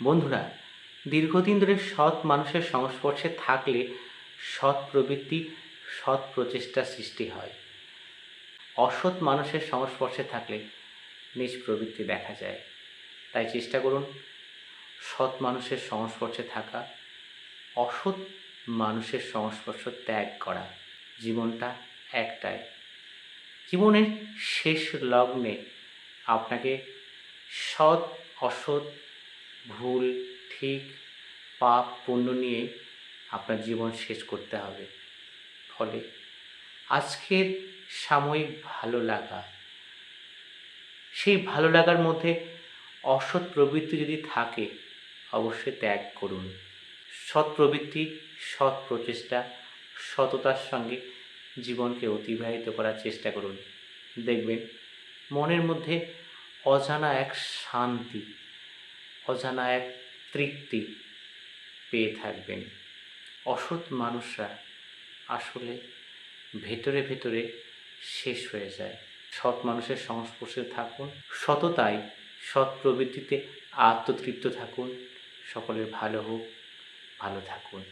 বন্ধুরা, দীর্ঘদিন ধরে সৎ মানুষের সংস্পর্শে থাকলে সৎ প্রবৃত্তি, সৎ প্রচেষ্টা সৃষ্টি হয়। অসৎ মানুষের সংস্পর্শে থাকলে নিজ প্রবৃত্তি দেখা যায়। তাই চেষ্টা করুন সৎ মানুষের সংস্পর্শে থাকা, অসৎ মানুষের সংস্পর্শ ত্যাগ করা। জীবনটা একটাই। জীবনের শেষ লগ্নে আপনাকে সৎ অসৎ, ভুল ঠিক, পাপ পুণ্য নিয়ে আপনার জীবন শেষ করতে হবে। ফলে আজকের সাময়িক ভালো লাগা, সেই ভালো লাগার মধ্যে অসৎ প্রবৃত্তি যদি থাকে অবশ্যই ত্যাগ করুন। সৎ প্রবৃত্তি, সৎ প্রচেষ্টা, সততার সঙ্গে জীবনকে অতিবাহিত করার চেষ্টা করুন। দেখবেন মনের মধ্যে অজানা এক শান্তি, অজানা এক তৃপ্তি পেয়ে থাকবেন। অসৎ মানুষরা আসলে ভেতরে ভেতরে শেষ হয়ে যায়। সৎ মানুষের সংস্পর্শে থাকুন, সততায় সৎ প্রবৃত্তিতে আত্মতৃপ্ত থাকুন। সকলের ভালো হোক, ভালো থাকুন।